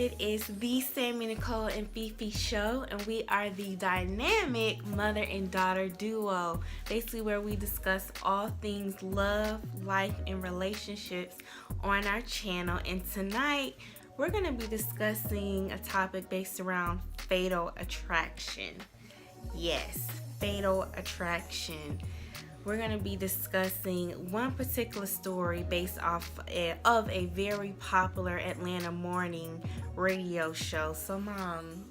It is the Sammie Nicole and FeeFee show, and we are the dynamic mother and daughter duo, basically where we discuss all things love, life, and relationships on our channel. And tonight, we're going to be discussing a topic based around fatal attraction. Yes, fatal attraction. We're going to be discussing one particular story based off of a very popular Atlanta morning radio show. So, Mom.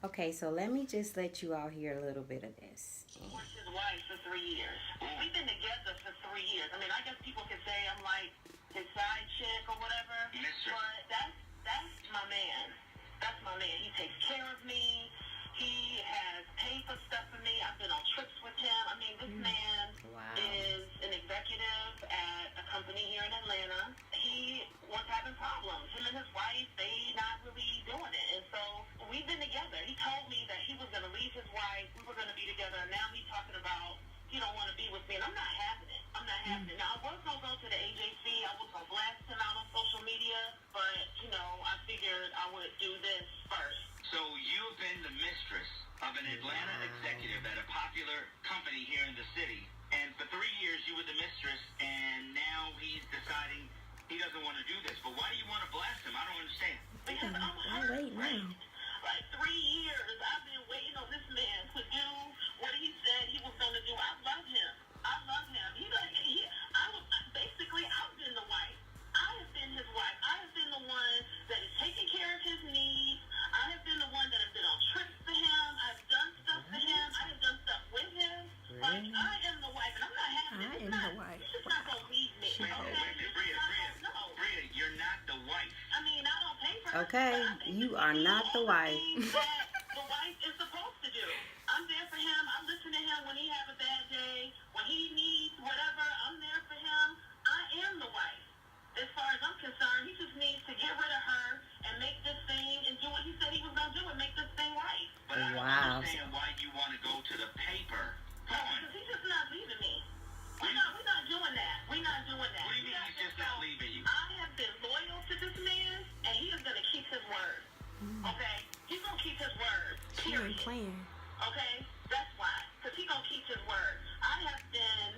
Okay, so let me just let you all hear a little bit of this. Was his wife for 3 years. We've been together for 3 years. I mean, I guess people could say I'm like his side chick or whatever. But that's my man. That's my man. He takes care of me. He has paid for stuff for me. I've been on trips with him. I mean, this man is an executive at a company here in Atlanta. He was having problems. Him and his wife, they not really doing it. And so we've been together. He told me that he was going to leave his wife. We were going to be together. And now he's talking about he don't want to be with me. And I'm not having it. I'm not having it. Now, I was going to go to the AJC. I was going to blast him out on social media. But, you know, I figured I would do this first. So you've been the mistress of an Atlanta executive at a popular company here in the city. And for 3 years you were the mistress, and now he's deciding he doesn't want to do this. But why do you want to blast him? I don't understand. Because I'm hurt. Like 3 years, I've been waiting on this man to do what he said he was going to do. I love him. I love him. I've been the wife. I have been his wife. I have been the one that is taking care of his needs. I have been the one that has been on trips for him. I've done stuff for him. I have done stuff with him. Like, I am the wife, and I'm not having it. I am the wife. You're just not going to leave me. Bria, you're not the wife. I mean, I don't pay for her. Okay, you are not the wife. That the wife is supposed to do. I'm there for him. I listen to him when he has a bad day. When he needs whatever, I'm there for him. I am the wife. As far as I'm concerned, he just needs to get rid of her and make this thing and do what he said he was going to do and make this thing right. But I don't understand why you want to go to the paper. Because he's just not leaving me. We're not doing that. We're not doing that. What do you mean he's just not leaving you? I have been loyal to this man, and he is going to keep his word. Okay? He's going to keep his word. She ain't playing. Okay? That's why. Because he's going to keep his word. I have been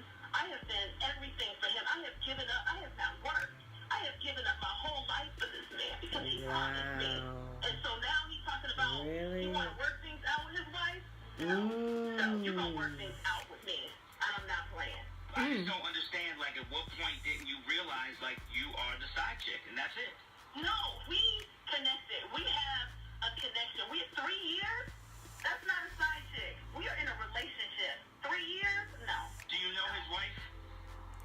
everything for him. I have given up. I have not worked. I have given up my whole life for this man because he promised me. And so now he's talking about you want to work things out with his wife? No. So you're going to work things out with me. And I'm not playing. I just don't understand, like, at what point didn't you realize, like, you are the side chick, and that's it? No, we connected. We have a connection. We have 3 years? That's not a side chick. We are in a relationship. 3 years? No. Do you know his wife?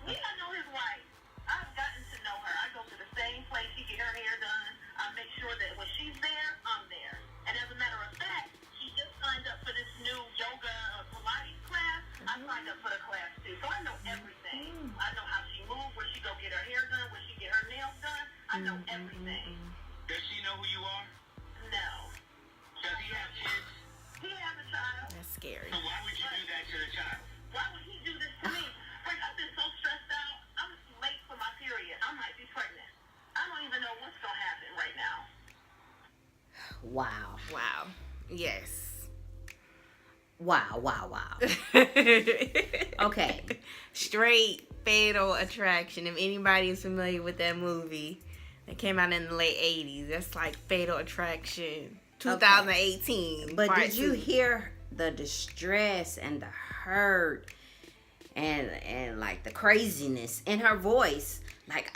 Yeah, I know his wife. I've gotten to know her. I go to the same place. She get her hair done. I make sure that when she's there, I'm there. And as a matter of fact, she just signed up for this new yoga Pilates class. I signed up for the class too. So I know everything. I know how she moves, where she go get her hair done, where she get her nails done. I know everything. Does she know who you are? No. Does he have kids? He has a child. That's scary. So why would you do that to the child? Why would he do this to me? Like, I've been so stressed out. I'm late for my period. I might be pregnant. I don't even know what's going to happen right now. Wow. Yes. Wow. Okay. Straight fatal attraction. If anybody is familiar with that movie that came out in the late 80s, that's like Fatal Attraction 2018. But did you 2. hear the distress and the hurt and like the craziness in her voice? Like,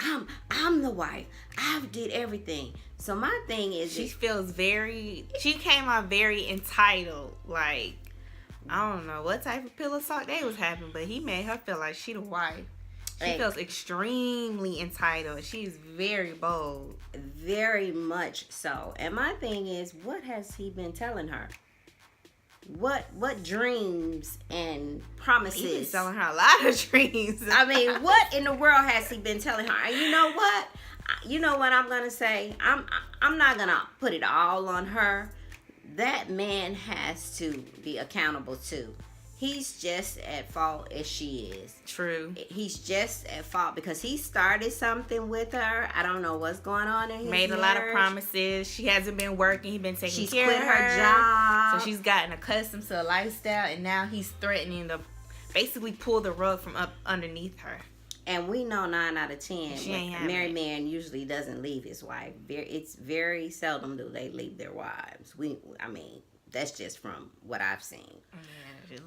I'm the wife. I did everything. So my thing is, she came out very entitled. Like, I don't know what type of pillow talk they was having, but he made her feel like she the wife. She feels extremely entitled. She's very bold. Very much so. And my thing is, what has he been telling her? What dreams and promises? He's been telling her a lot of dreams. I mean, what in the world has he been telling her? And you know what? I'm gonna say? I'm not gonna put it all on her. That man has to be accountable too. he's just at fault as she is. True. He's just at fault because he started something with her. I don't know what's going on in his Made a marriage. lot of promises. She hasn't been working. He's been taking She's care quit of her job. So she's gotten accustomed to a lifestyle, and now he's threatening to basically pull the rug from up underneath her. And we know 9 out of 10, She ain't a having married it. man usually doesn't leave his wife. It's very seldom do they leave their wives. I mean, that's just from what I've seen.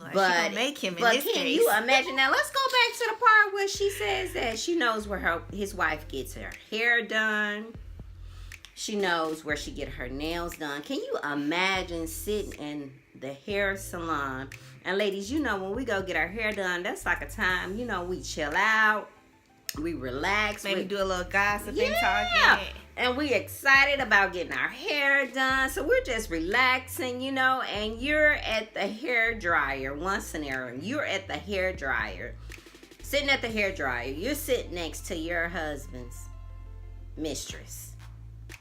Like, But she gonna make him in but this can case. you imagine now? Let's go back to the part where she says that she knows where his wife gets her hair done. She knows where she get her nails done. Can you imagine sitting in the hair salon? And ladies, you know, when we go get our hair done, that's like a time, you know, we chill out, we relax, Maybe do a little gossiping, yeah, talking. and we excited about getting our hair done. So we're just relaxing, you know, and you're at the hair dryer. One scenario, you're at the hair dryer, sitting at the hair dryer. You're sitting next to your husband's mistress.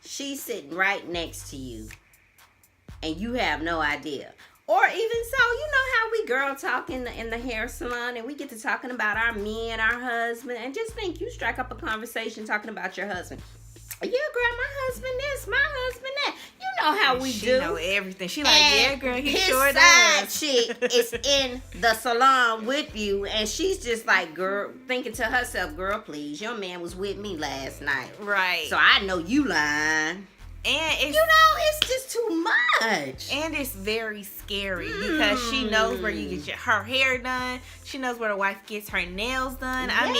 She's sitting right next to you, and you have no idea. Or even so, you know how we girl talk in the hair salon, and we get to talking about our men, our husband, and just think you strike up a conversation talking about your husband. Yeah, girl, my husband this, my husband that. You know how we she do. know everything. She like, And yeah, girl, he his sure side does. chick is in the salon with you, and she's just like, girl, thinking to herself, girl, please, your man was with me last night. Right. So I know you lying. And it's, You know, it's just too much. and it's very scary because she knows where you get her hair done. She knows where the wife gets her nails done. I mean,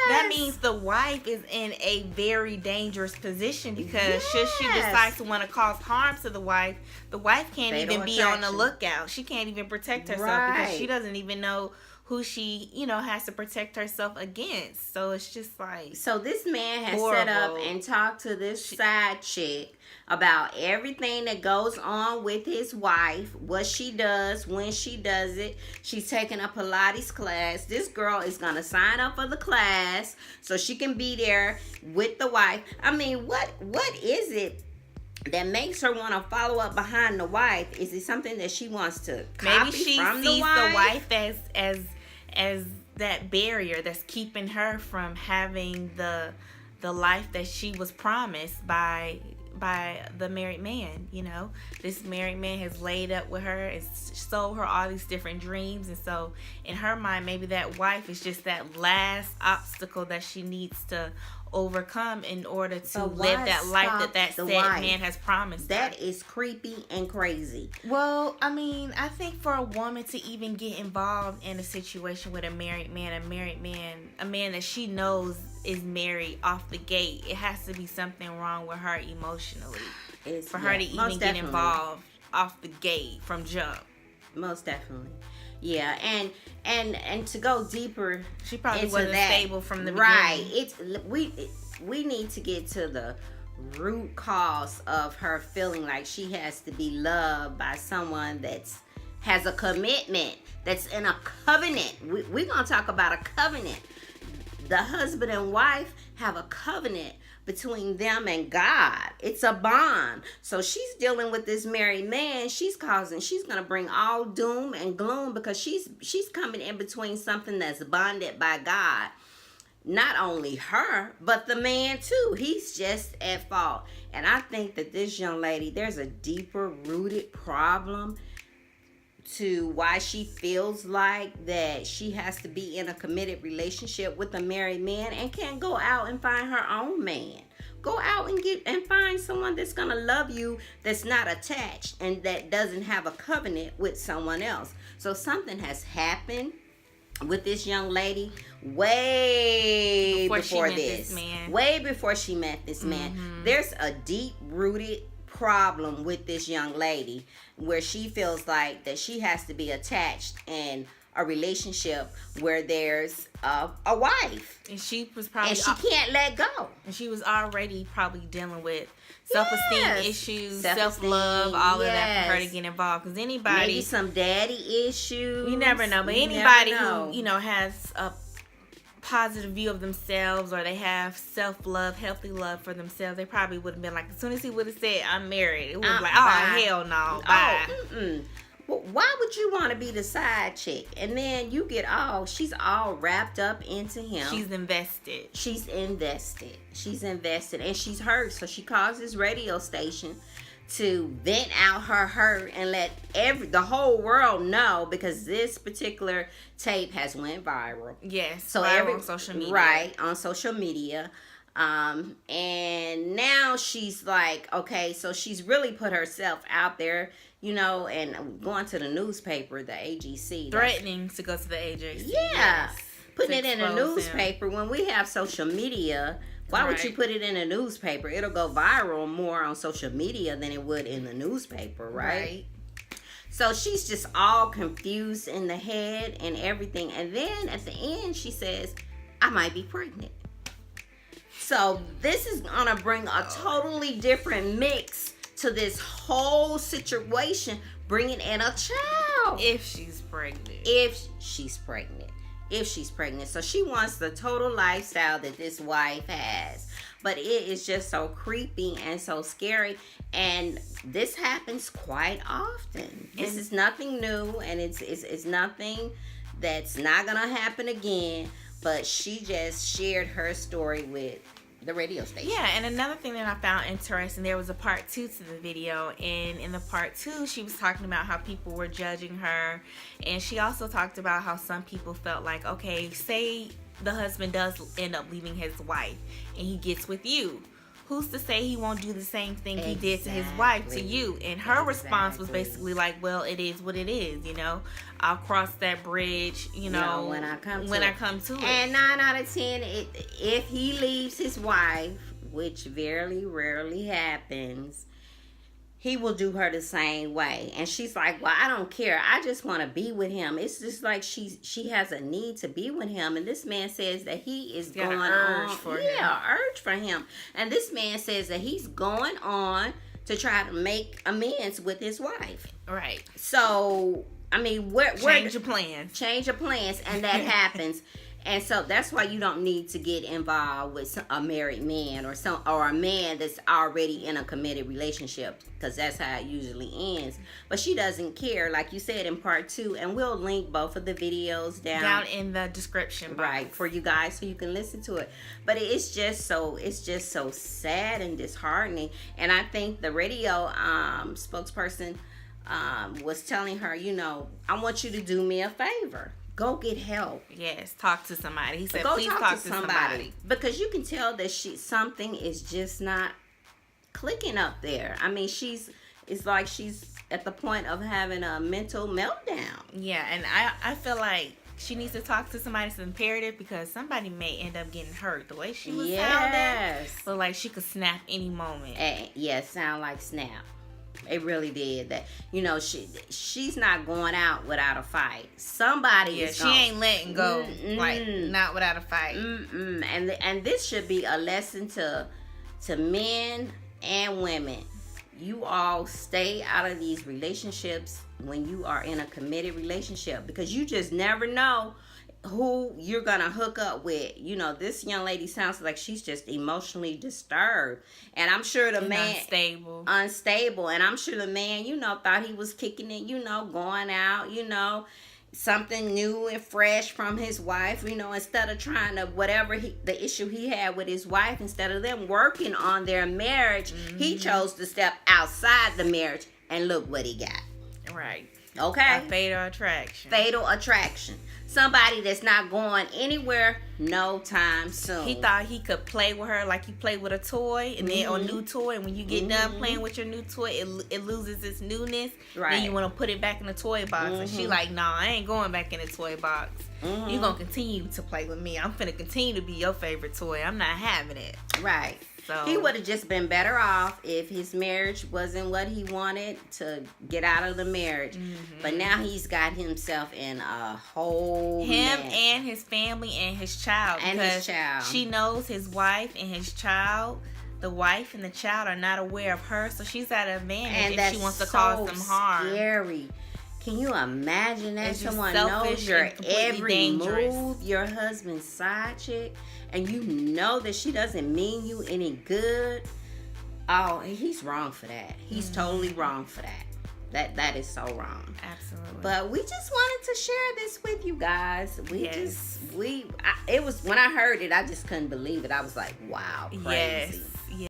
that Yes. means the wife is in a very dangerous position because should she Yes. decide to want to cause harm to the wife can't Fatal even be on the attraction. lookout. She can't even protect herself because Right. she doesn't even know who she, has to protect herself against. So it's just like, So this man has set up Horrible. and talked to this side chick about everything that goes on with his wife, what she does, when she does it. She's taking a Pilates class. This girl is going to sign up for the class so she can be there with the wife. I mean, what is it that makes her want to follow up behind the wife? Is it something that she wants to copy maybe she from sees the wife? as that barrier that's keeping her from having the life that she was promised by the married man. This married man has laid up with her and sold her all these different dreams, and so in her mind, maybe that wife is just that last obstacle that she needs to overcome in order to But live why that life stop that the said wife? man has promised her. That is creepy and crazy. Well, I mean, I think for a woman to even get involved in a situation with a married man, a man that she knows is married off the gate, it has to be something wrong with her emotionally. For her to even most get definitely. involved off the gate from jump. Most definitely. Yeah, and to go deeper, She probably into wasn't that, stable from the right. beginning. We need to get to the root cause of her feeling like she has to be loved by someone has a commitment, that's in a covenant. We're gonna talk about a covenant. The husband and wife have a covenant between them and God. It's a bond. So she's dealing with this married man. She's gonna bring all doom and gloom because she's coming in between something that's bonded by God. Not only her, but the man too. He's just at fault. And I think that this young lady, there's a deeper rooted problem to why she feels like that she has to be in a committed relationship with a married man and can't go out and find her own man. Go out and find someone that's gonna love you, that's not attached and that doesn't have a covenant with someone else. So something has happened with this young lady way before this man. Way before she met this man. There's a deep rooted problem with this young lady where she feels like that she has to be attached in a relationship where there's a wife, And she was probably and she can't let go. And she was already probably dealing with self-esteem Yes. issues, Self-esteem, self-love, all of that for her to yes. get involved. Because anybody, Maybe some daddy issues. you never know. But You anybody never know. who has a positive view of themselves, or they have self-love, healthy love for themselves, they probably would have been like, as soon as he would have said, "I'm married," it would have like, "Oh bye. hell no, bye." Oh, mm-mm. Well, why would you want to be the side chick? And then you get she's all wrapped up into him. She's invested. She's invested. And she's hurt. So she calls this radio station to vent out her hurt and let the whole world know, because this particular tape has went viral. Yes. So viral on social media. Right, on social media. And now she's like, okay, so she's really put herself out there, and going to the newspaper, the AGC. Threatening to go to the AGC. Yeah. Yes. Putting it in a newspaper. When we have social media, why would you put it in a newspaper? It'll go viral more on social media than it would in the newspaper, right? So she's just all confused in the head and everything. And then at the end, she says, I might be pregnant. So this is going to bring a totally different mix to this whole situation, bringing in a child. If she's pregnant. So she wants the total lifestyle that this wife has. But it is just so creepy and so scary. And this happens quite often. This is nothing new, and it's nothing that's not going to happen again. But she just shared her story with the radio station. Yeah, and another thing that I found interesting, there was a part 2 to the video, and in the part 2 she was talking about how people were judging her, and she also talked about how some people felt like, okay, say the husband does end up leaving his wife and he gets with you, who's to say he won't do the same thing he did to his wife to you? And her response was basically like, well, it is what it is, I'll cross that bridge, when I come to it. And 9 out of 10, if he leaves his wife, which very rarely happens, he will do her the same way. And she's like, well, I don't care. I just want to be with him. It's just like she has a need to be with him. And this man says that he is going on. Urge for him. And this man says that he's going on to try to make amends with his wife. Right. So, I mean, change your plans. Change your plans, and that happens. And so that's why you don't need to get involved with a married man or a man that's already in a committed relationship, because that's how it usually ends. But she doesn't care, like you said in part 2, and we'll link both of the videos down in the description box, right, for you guys so you can listen to it. But it's just so sad and disheartening. And I think the radio spokesperson was telling her, I want you to do me a favor. Go get help. Yes, talk to somebody. He said, go please talk to somebody. Because you can tell that something is just not clicking up there. I mean, it's like she's at the point of having a mental meltdown. Yeah, and I feel like she needs to talk to somebody. It's imperative, because somebody may end up getting hurt. The way she was sounding, but like she could snap any moment. Sound like snap. It really did. That she's not going out without a fight. Somebody is. She ain't letting go. Like, not without a fight. And this should be a lesson to men and women. You all stay out of these relationships when you are in a committed relationship, because you just never know who you're gonna hook up with. This young lady sounds like she's just emotionally disturbed, and I'm sure the man unstable, and I'm sure the man thought he was kicking it, going out, something new and fresh from his wife, instead of trying to whatever the issue he had with his wife, instead of them working on their marriage, he chose to step outside the marriage, and look what he got. Right. Okay. A fatal attraction. Fatal attraction. Somebody that's not going anywhere no time soon. He thought he could play with her like you play with a toy, and then a new toy, and when you get done playing with your new toy, it loses its newness. Right. Then you want to put it back in the toy box, and she like, nah, I ain't going back in the toy box. You gonna continue to play with me. I'm finna continue to be your favorite toy. I'm not having it. Right. So he would have just been better off if his marriage wasn't what he wanted, to get out of the marriage. But now he's got himself in a whole mess. And his family and his child. And his child. She knows his wife and his child. The wife and the child are not aware of her, so she's at an advantage, and she wants to cause them harm. Scary. Can you imagine that? It's Someone knows your every dangerous move, your husband's side chick, and you know that she doesn't mean you any good. Oh, he's wrong for that. He's totally wrong for that. That is so wrong. Absolutely. But we just wanted to share this with you guys. It was when I heard it, I just couldn't believe it. I was like, wow, crazy. Yes.